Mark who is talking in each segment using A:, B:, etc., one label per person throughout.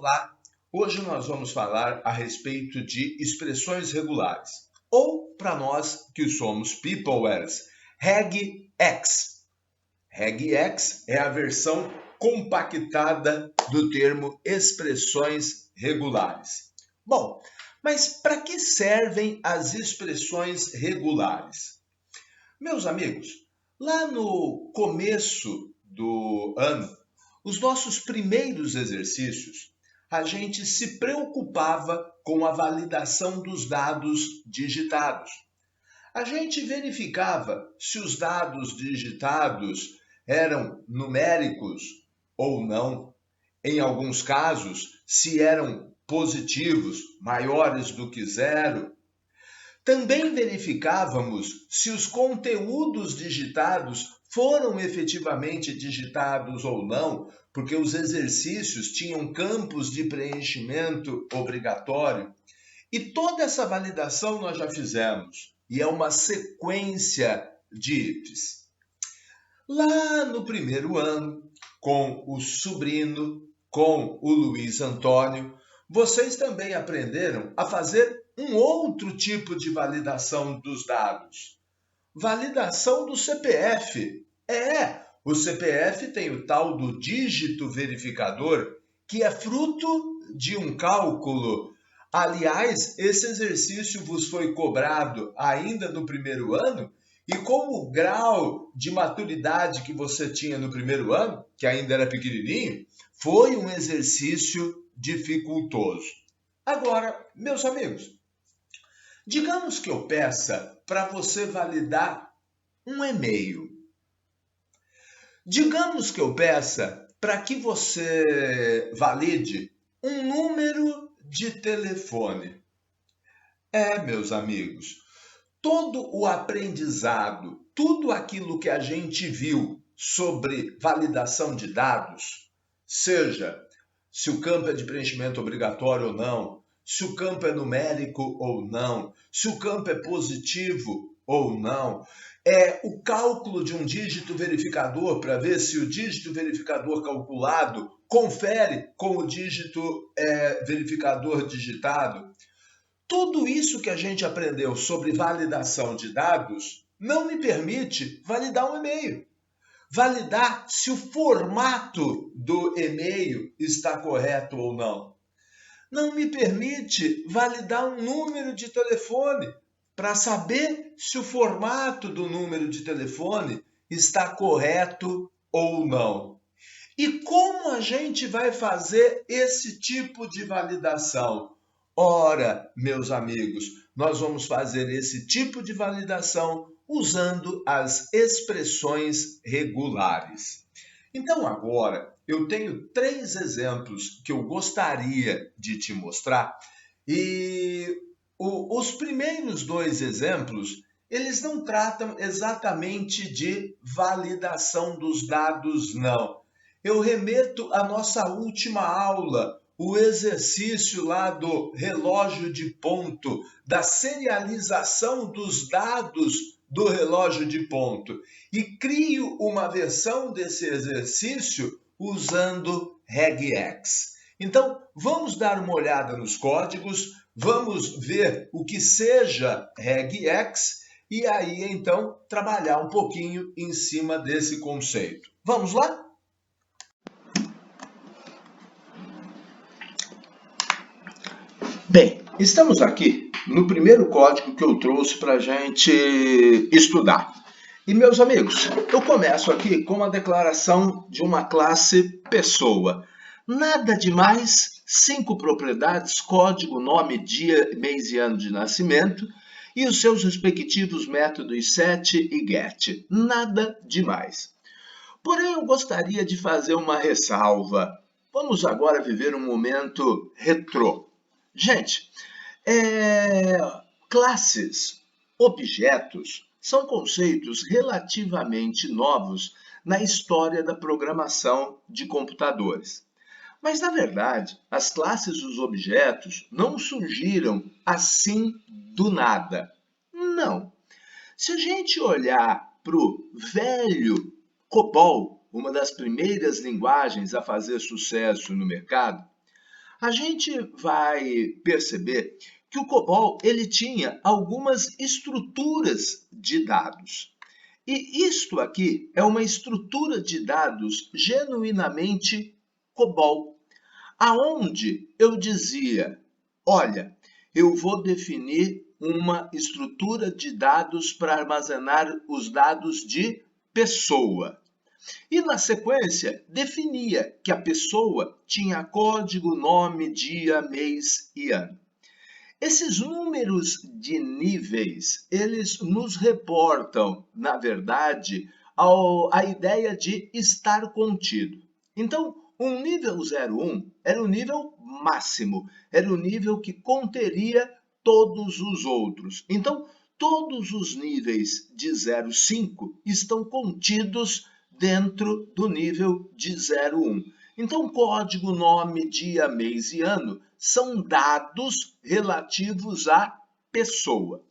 A: Olá, hoje nós vamos falar a respeito de expressões regulares, ou para nós que somos peoplers, regex. Regex é a versão compactada do termo expressões regulares. Bom, mas para que servem as expressões regulares? Meus amigos, lá no começo do ano, os nossos primeiros exercícios, a gente se preocupava com a validação dos dados digitados. A gente verificava se os dados digitados eram numéricos ou não. Em alguns casos, se eram positivos, maiores do que zero. Também verificávamos se os conteúdos digitados foram efetivamente digitados ou não, porque os exercícios tinham campos de preenchimento obrigatório. E toda essa validação nós já fizemos, e é uma sequência de ifs. Lá no primeiro ano, com o Sobrinho, com o Luiz Antônio, vocês também aprenderam a fazer um outro tipo de validação dos dados. Validação do CPF. O CPF tem o tal do dígito verificador, que é fruto de um cálculo. Aliás, esse exercício vos foi cobrado ainda no primeiro ano, e com o grau de maturidade que você tinha no primeiro ano, que ainda era pequenininho, foi um exercício dificultoso. Agora, meus amigos, digamos que eu peça para você validar um e-mail. Digamos que eu peça para que você valide um número de telefone. Meus amigos, todo o aprendizado, tudo aquilo que a gente viu sobre validação de dados, seja se o campo é de preenchimento obrigatório ou não, se o campo é numérico ou não, se o campo é positivo ou não, o cálculo de um dígito verificador para ver se o dígito verificador calculado confere com o dígito verificador digitado. Tudo isso que a gente aprendeu sobre validação de dados não me permite validar um e-mail. Validar se o formato do e-mail está correto ou não. Não me permite validar um número de telefone para saber se o formato do número de telefone está correto ou não. E como a gente vai fazer esse tipo de validação? Ora, meus amigos, nós vamos fazer esse tipo de validação usando as expressões regulares. Então, agora, eu tenho 3 exemplos que eu gostaria de te mostrar. E os primeiros 2 exemplos, eles não tratam exatamente de validação dos dados, não. Eu remeto à nossa última aula, o exercício lá do relógio de ponto, da serialização dos dados do relógio de ponto, e crio uma versão desse exercício usando regex. Então, vamos dar uma olhada nos códigos, vamos ver o que seja regex e aí então trabalhar um pouquinho em cima desse conceito. Vamos lá? Bem, estamos aqui no primeiro código que eu trouxe para a gente estudar. E, meus amigos, eu começo aqui com a declaração de uma classe pessoa. Nada demais, 5 propriedades, código, nome, dia, mês e ano de nascimento e os seus respectivos métodos set e get. Nada demais. Porém, eu gostaria de fazer uma ressalva. Vamos agora viver um momento retrô. Gente, classes, objetos, são conceitos relativamente novos na história da programação de computadores. Mas, na verdade, as classes e os objetos não surgiram assim do nada. Não. Se a gente olhar para o velho COBOL, uma das primeiras linguagens a fazer sucesso no mercado, a gente vai perceber que o COBOL ele tinha algumas estruturas de dados. E isto aqui é uma estrutura de dados genuinamente COBOL, aonde eu dizia, olha, eu vou definir uma estrutura de dados para armazenar os dados de pessoa. E na sequência, definia que a pessoa tinha código, nome, dia, mês e ano. Esses números de níveis, eles nos reportam, na verdade, a ideia de estar contido. Então, um nível 01 era o nível máximo, era o nível que conteria todos os outros. Então, todos os níveis de 05 estão contidos dentro do nível de 01. Então, código, nome, dia, mês e ano são dados relativos à pessoa.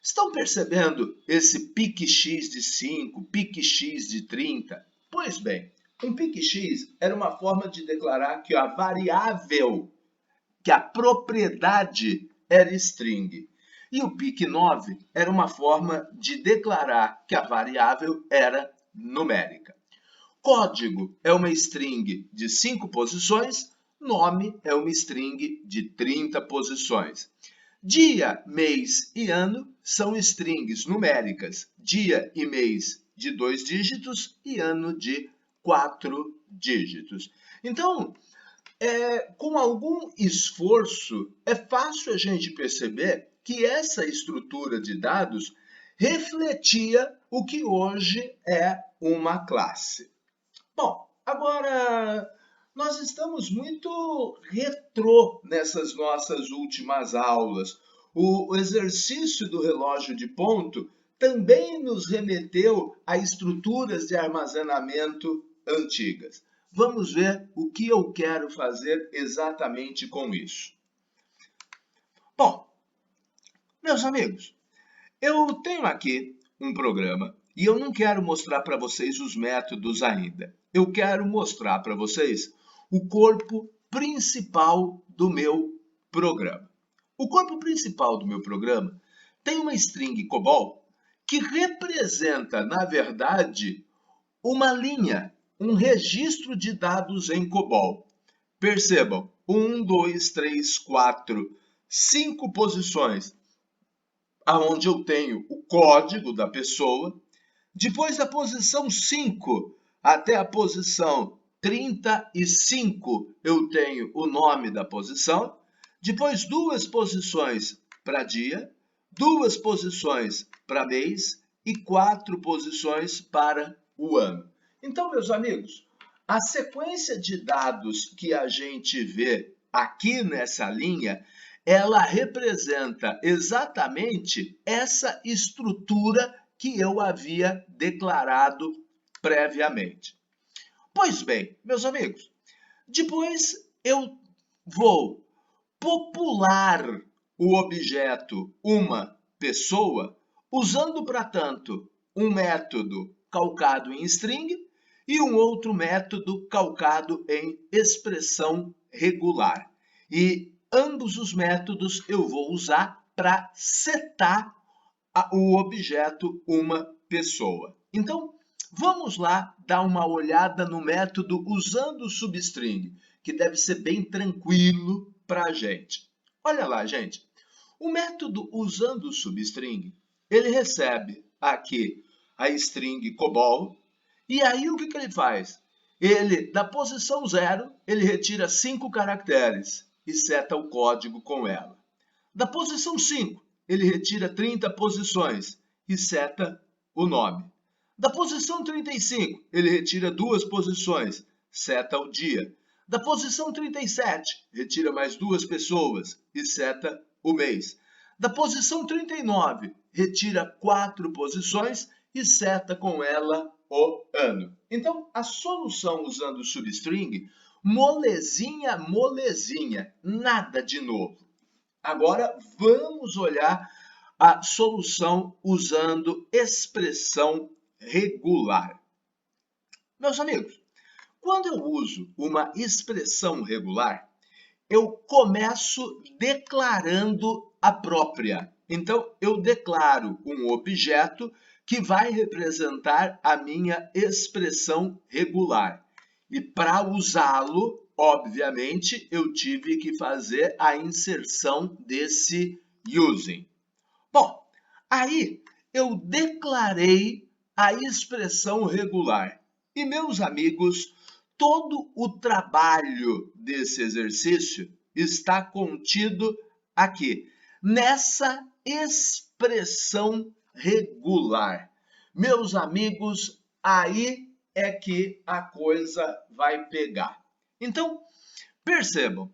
A: Estão percebendo esse pique X de 5, pique X de 30? Pois bem, um pique X era uma forma de declarar que a variável, que a propriedade era string. E o pique 9 era uma forma de declarar que a variável era numérica. Código é uma string de 5 posições, nome é uma string de 30 posições. Dia, mês e ano são strings numéricas, dia e mês de 2 dígitos e ano de 4 dígitos. Então, com algum esforço, é fácil a gente perceber que essa estrutura de dados refletia o que hoje é uma classe. Bom, agora nós estamos muito retrô nessas nossas últimas aulas. O exercício do relógio de ponto também nos remeteu a estruturas de armazenamento antigas. Vamos ver o que eu quero fazer exatamente com isso. Bom, meus amigos, eu tenho aqui um programa e eu não quero mostrar para vocês os métodos ainda. Eu quero mostrar para vocês o corpo principal do meu programa. O corpo principal do meu programa tem uma string COBOL que representa, na verdade, uma linha, um registro de dados em COBOL. Percebam, 1, 2, 3, 4, 5 posições, aonde eu tenho o código da pessoa. Depois da posição 5 até a posição 35, eu tenho o nome da posição. Depois, 2 posições para dia, 2 posições para mês e 4 posições para o ano. Então, meus amigos, a sequência de dados que a gente vê aqui nessa linha, ela representa exatamente essa estrutura que eu havia declarado previamente. Pois bem, meus amigos, depois eu vou popular o objeto uma pessoa usando, para tanto, um método calcado em string e um outro método calcado em expressão regular. E ambos os métodos eu vou usar para setar o objeto uma pessoa. Então, vamos lá dar uma olhada no método usando o substring, que deve ser bem tranquilo para a gente. Olha lá, gente. O método usando o substring, ele recebe aqui a string COBOL, e aí o que ele faz? Ele, da posição 0, ele retira 5 caracteres e seta o código com ela. Da posição 5, ele retira 30 posições e seta o nome. Da posição 35, ele retira 2 posições, seta o dia. Da posição 37, retira mais 2 pessoas e seta o mês. Da posição 39, retira 4 posições e seta com ela o ano. Então, a solução usando o substring, molezinha, molezinha, nada de novo. Agora, vamos olhar a solução usando expressão regular. Meus amigos, quando eu uso uma expressão regular, eu começo declarando a própria. Então, eu declaro um objeto que vai representar a minha expressão regular. E para usá-lo, obviamente, eu tive que fazer a inserção desse using. Bom, aí eu declarei a expressão regular. E, meus amigos, todo o trabalho desse exercício está contido aqui, nessa expressão regular. Meus amigos, aí é que a coisa vai pegar. Então, percebam,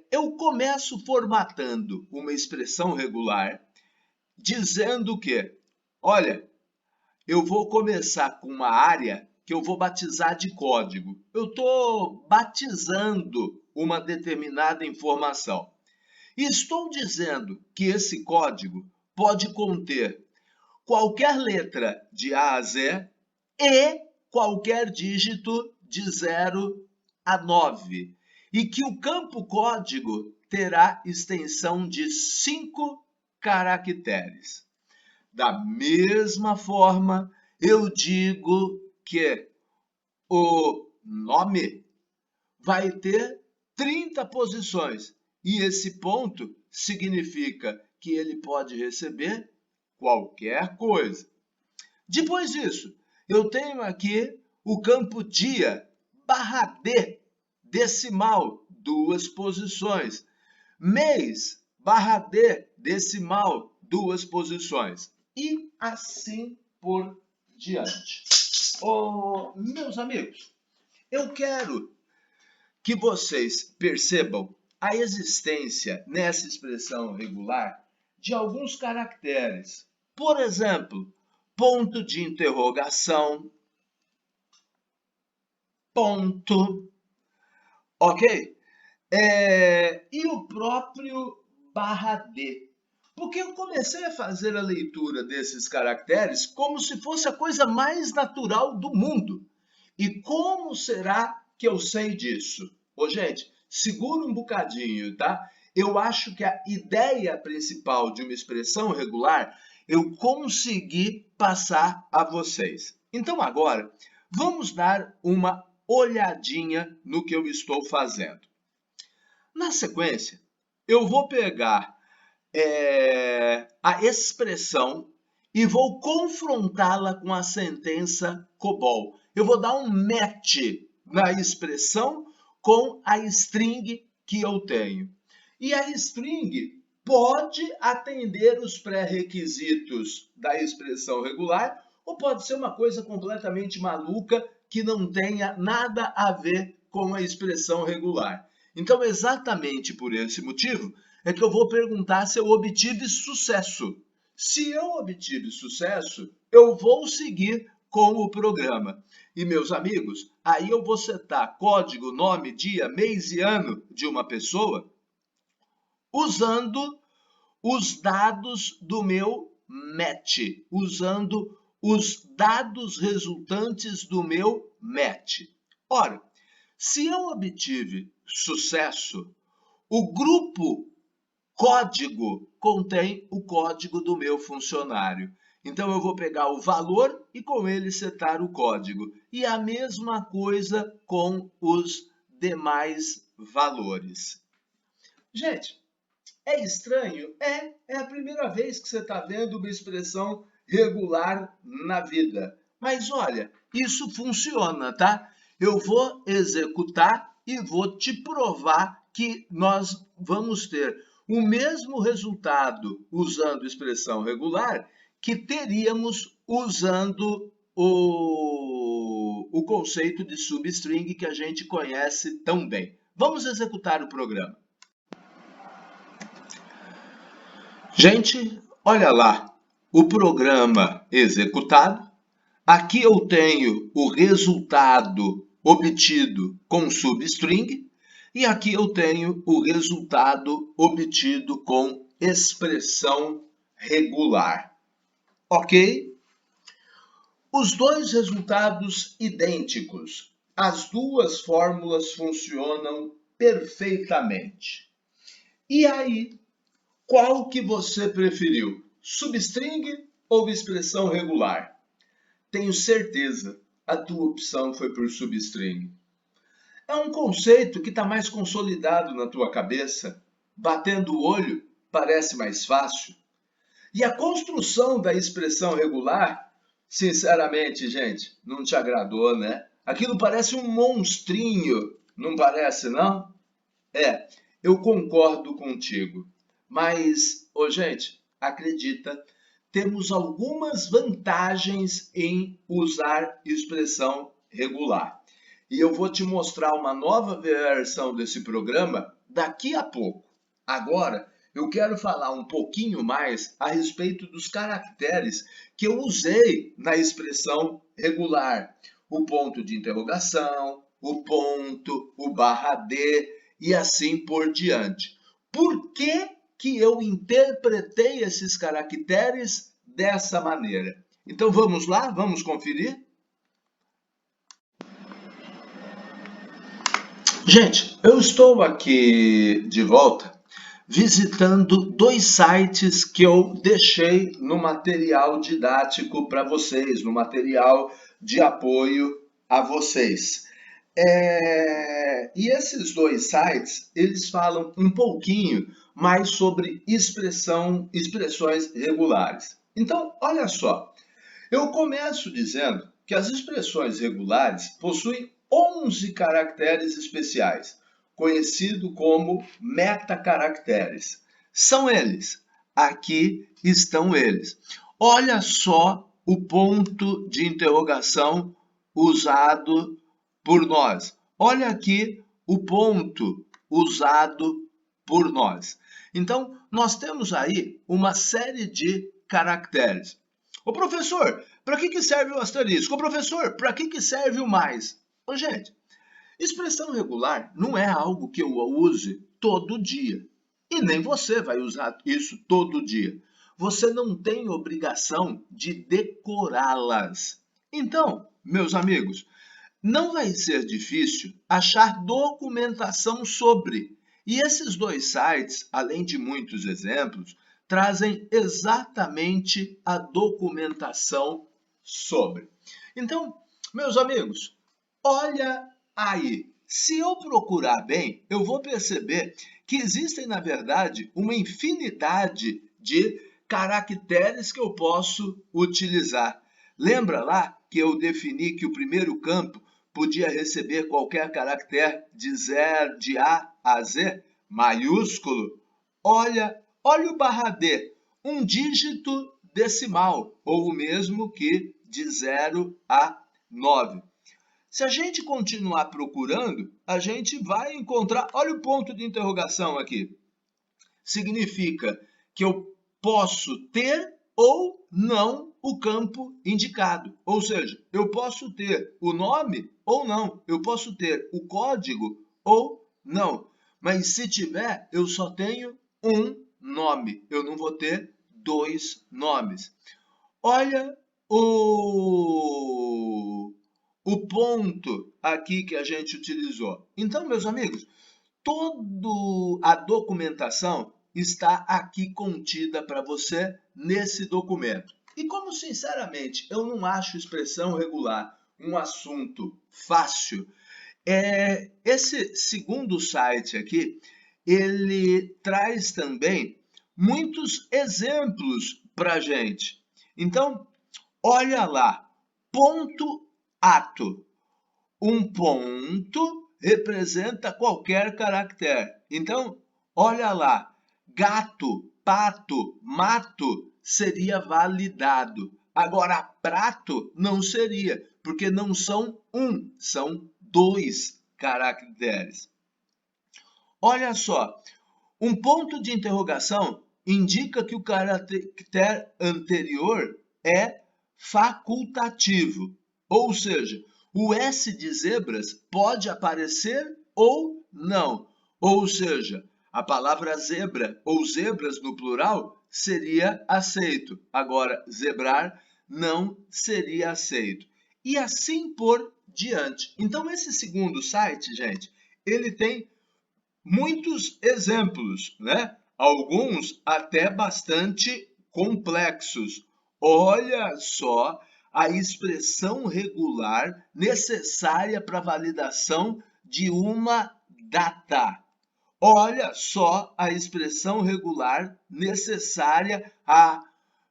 A: eu começo formatando uma expressão regular, dizendo que, olha, eu vou começar com uma área que eu vou batizar de código. Eu estou batizando uma determinada informação. E estou dizendo que esse código pode conter qualquer letra de A a Z e qualquer dígito de 0 a 9. E que o campo código terá extensão de 5 caracteres. Da mesma forma, eu digo que o nome vai ter 30 posições. E esse ponto significa que ele pode receber qualquer coisa. Depois disso, eu tenho aqui o campo dia barra D, decimal, 2 posições. Mês barra D, decimal, 2 posições. E assim por diante. Meus amigos, eu quero que vocês percebam a existência nessa expressão regular de alguns caracteres. Por exemplo, ponto de interrogação, ponto, ok? E o próprio barra D. Porque eu comecei a fazer a leitura desses caracteres como se fosse a coisa mais natural do mundo. E como será que eu sei disso? Gente, segura um bocadinho, tá? Eu acho que a ideia principal de uma expressão regular eu consegui passar a vocês. Então agora, vamos dar uma olhadinha no que eu estou fazendo. Na sequência, eu vou pegar a expressão e vou confrontá-la com a sentença COBOL. Eu vou dar um match na expressão com a string que eu tenho. E a string pode atender os pré-requisitos da expressão regular ou pode ser uma coisa completamente maluca que não tenha nada a ver com a expressão regular. Então, exatamente por esse motivo, é que eu vou perguntar se eu obtive sucesso. Se eu obtive sucesso, eu vou seguir com o programa. E, meus amigos, aí eu vou setar código, nome, dia, mês e ano de uma pessoa usando os dados do meu match, usando os dados resultantes do meu match. Ora, se eu obtive sucesso, o grupo código contém o código do meu funcionário. Então, eu vou pegar o valor e com ele setar o código. E a mesma coisa com os demais valores. Gente, é estranho? É a primeira vez que você está vendo uma expressão regular na vida. Mas olha, isso funciona, tá? Eu vou executar e vou te provar que nós vamos ter o mesmo resultado usando expressão regular que teríamos usando o conceito de substring que a gente conhece tão bem. Vamos executar o programa. Gente, olha lá, o programa executado. Aqui eu tenho o resultado obtido com substring e aqui eu tenho o resultado obtido com expressão regular. Ok? Os dois resultados idênticos. As duas fórmulas funcionam perfeitamente. E aí, qual que você preferiu? Substring ou expressão regular? Tenho certeza, a tua opção foi por substring. É um conceito que está mais consolidado na tua cabeça. Batendo o olho, parece mais fácil. E a construção da expressão regular, sinceramente, gente, não te agradou, né? Aquilo parece um monstrinho, não parece, não? É, eu concordo contigo. Mas, gente, acredita, temos algumas vantagens em usar expressão regular. E eu vou te mostrar uma nova versão desse programa daqui a pouco. Agora, eu quero falar um pouquinho mais a respeito dos caracteres que eu usei na expressão regular. O ponto de interrogação, o ponto, o barra D e assim por diante. Por que eu interpretei esses caracteres dessa maneira? Então vamos lá, vamos conferir? Gente, eu estou aqui de volta visitando dois sites que eu deixei no material didático para vocês, no material de apoio a vocês. E esses dois sites, eles falam um pouquinho mais sobre expressões regulares. Então, olha só, eu começo dizendo que as expressões regulares possuem 11 caracteres especiais, conhecido como metacaracteres. São eles. Aqui estão eles. Olha só o ponto de interrogação usado por nós. Olha aqui o ponto usado por nós. Então, nós temos aí uma série de caracteres. Ô professor, para que serve o asterisco? Ô professor, para que serve o mais? Ô gente, expressão regular não é algo que eu use todo dia. E nem você vai usar isso todo dia. Você não tem obrigação de decorá-las. Então, meus amigos, não vai ser difícil achar documentação sobre. E esses dois sites, além de muitos exemplos, trazem exatamente a documentação sobre. Então, meus amigos, olha aí. Se eu procurar bem, eu vou perceber que existem, na verdade, uma infinidade de caracteres que eu posso utilizar. Lembra lá que eu defini que o primeiro campo podia receber qualquer caractere de A a Z, maiúsculo? Olha o barra D, um dígito decimal, ou o mesmo que de 0 a 9. Se a gente continuar procurando, a gente vai encontrar. Olha o ponto de interrogação aqui. Significa que eu posso ter ou não o campo indicado. Ou seja, eu posso ter o nome ou não. Eu posso ter o código ou não. Mas se tiver, eu só tenho um nome. Eu não vou ter dois nomes. Olha o ponto aqui que a gente utilizou. Então, meus amigos, toda a documentação está aqui contida para você nesse documento. E como, sinceramente, eu não acho expressão regular um assunto fácil, esse segundo site aqui, ele traz também muitos exemplos para a gente. Então, olha lá, ponto ato. Um ponto representa qualquer caractere. Então, olha lá, gato, pato, mato seria validado. Agora, prato não seria, porque não são um, são dois caracteres. Olha só, um ponto de interrogação indica que o caractere anterior é facultativo, ou seja, o S de zebras pode aparecer ou não. Ou seja, a palavra zebra ou zebras no plural seria aceito. Agora, zebrar não seria aceito. E assim por diante. Então, esse segundo site, gente, ele tem muitos exemplos, né? Alguns até bastante complexos. Olha só a expressão regular necessária para a validação de uma data. Olha só a expressão regular necessária à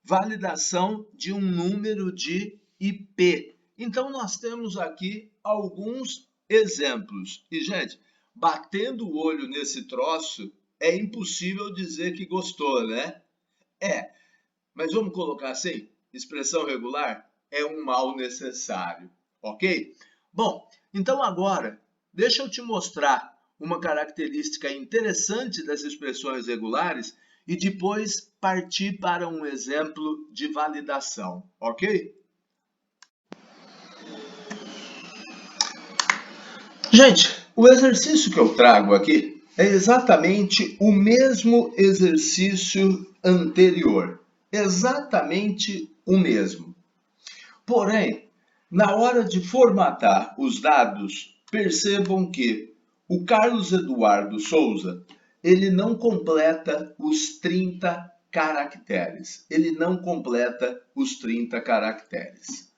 A: validação de um número de IP. Então, nós temos aqui alguns exemplos. E, gente, batendo o olho nesse troço, é impossível dizer que gostou, né? Mas vamos colocar assim: expressão regular é um mal necessário, ok? Bom, então agora, deixa eu te mostrar uma característica interessante das expressões regulares e depois partir para um exemplo de validação, ok? Gente, o exercício que eu trago aqui é exatamente o mesmo exercício anterior. Exatamente o mesmo. Porém, na hora de formatar os dados, percebam que o Carlos Eduardo Souza, ele não completa os 30 caracteres. Ele não completa os 30 caracteres.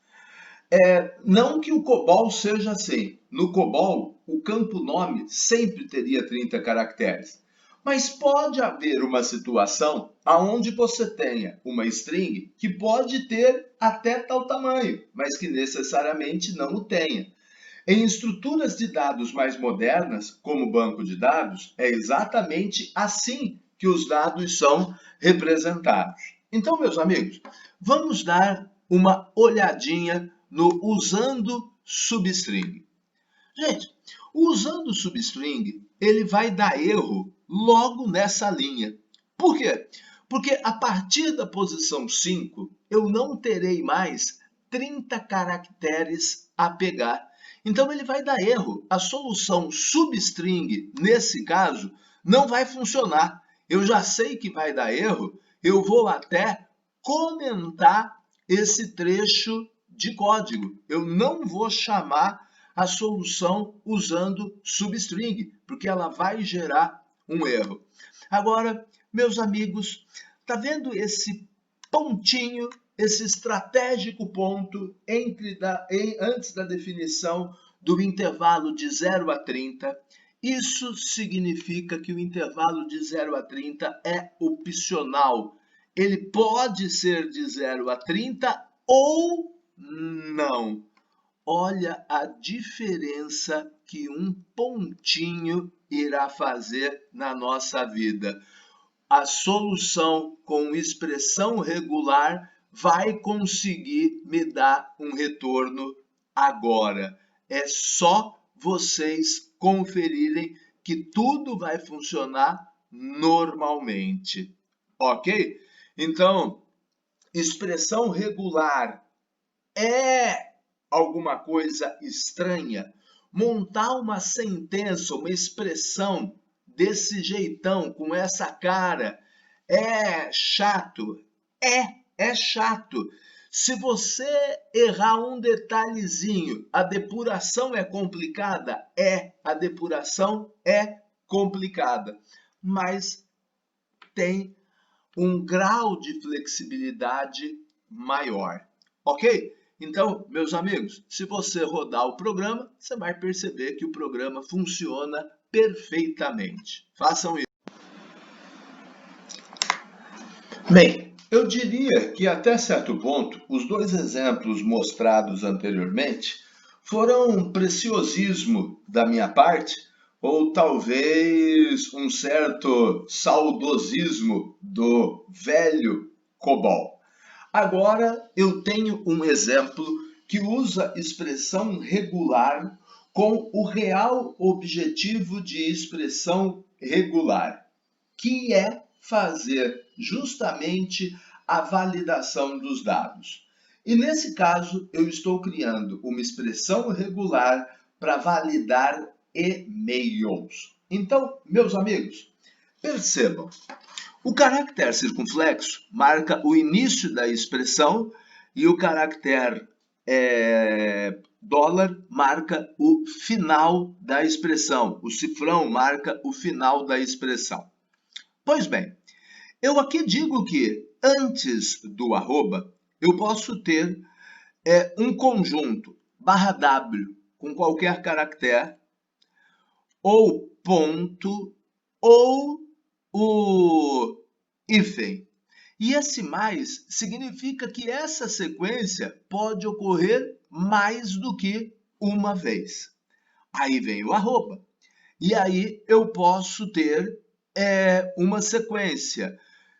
A: Não que o COBOL seja assim. No COBOL, o campo nome sempre teria 30 caracteres. Mas pode haver uma situação onde você tenha uma string que pode ter até tal tamanho, mas que necessariamente não o tenha. Em estruturas de dados mais modernas, como banco de dados, é exatamente assim que os dados são representados. Então, meus amigos, vamos dar uma olhadinha no usando substring. Gente, o usando substring, ele vai dar erro logo nessa linha. Por quê? Porque a partir da posição 5, eu não terei mais 30 caracteres a pegar. Então ele vai dar erro. A solução substring, nesse caso, não vai funcionar. Eu já sei que vai dar erro, eu vou até comentar esse trecho de código. Eu não vou chamar a solução usando substring, porque ela vai gerar um erro. Agora, meus amigos, tá vendo esse pontinho, esse estratégico ponto antes da definição do intervalo de 0 a 30? Isso significa que o intervalo de 0 a 30 é opcional. Ele pode ser de 0 a 30 ou não. Olha a diferença que um pontinho irá fazer na nossa vida. A solução com expressão regular vai conseguir me dar um retorno agora. É só vocês conferirem que tudo vai funcionar normalmente, ok? Então, expressão regular é alguma coisa estranha? Montar uma sentença, uma expressão desse jeitão, com essa cara, é chato? É chato. Se você errar um detalhezinho, a depuração é complicada? A depuração é complicada, mas tem um grau de flexibilidade maior, ok? Então, meus amigos, se você rodar o programa, você vai perceber que o programa funciona perfeitamente. Façam isso. Bem, eu diria que até certo ponto, os dois exemplos mostrados anteriormente foram preciosismo da minha parte, ou talvez um certo saudosismo do velho COBOL. Agora eu tenho um exemplo que usa expressão regular com o real objetivo de expressão regular, que é fazer justamente a validação dos dados. E nesse caso, eu estou criando uma expressão regular para validar e-mails. Então, meus amigos, percebam, o caractere circunflexo marca o início da expressão e o caractere dólar marca o final da expressão, o cifrão marca o final da expressão. Pois bem, eu aqui digo que antes do arroba, eu posso ter um conjunto /W com qualquer caractere, ou ponto, ou o hífen. E esse mais significa que essa sequência pode ocorrer mais do que uma vez. Aí vem o arroba. E aí eu posso ter uma sequência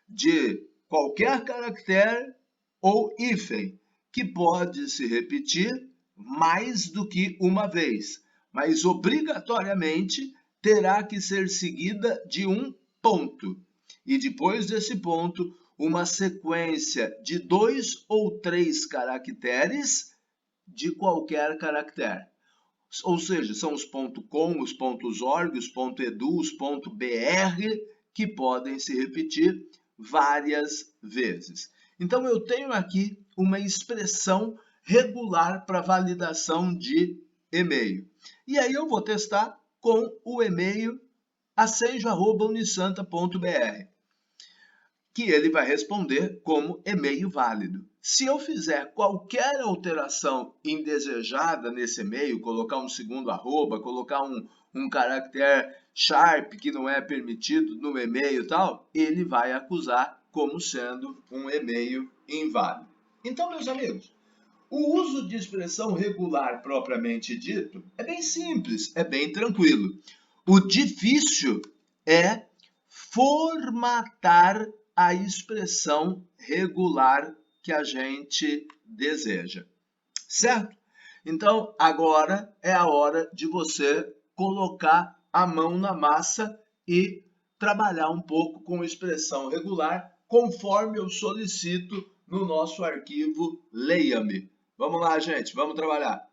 A: de qualquer caractere ou hífen, que pode se repetir mais do que uma vez, mas obrigatoriamente terá que ser seguida de um ponto. E depois desse ponto, uma sequência de 2 ou 3 caracteres de qualquer caractere. Ou seja, são os .com, os .org, os .edu, os .br, que podem se repetir várias vezes. Então, eu tenho aqui uma expressão regular para validação de e-mail. E aí eu vou testar com o e-mail acenjo@unisanta.br, que ele vai responder como e-mail válido. Se eu fizer qualquer alteração indesejada nesse e-mail, colocar um segundo arroba, colocar um caractere sharp que não é permitido no e-mail e tal, ele vai acusar como sendo um e-mail inválido. Então, meus amigos, o uso de expressão regular propriamente dito é bem simples, é bem tranquilo. O difícil é formatar a expressão regular que a gente deseja, certo? Então, agora é a hora de você colocar a mão na massa e trabalhar um pouco com expressão regular, conforme eu solicito no nosso arquivo Leia-me. Vamos lá, gente, vamos trabalhar.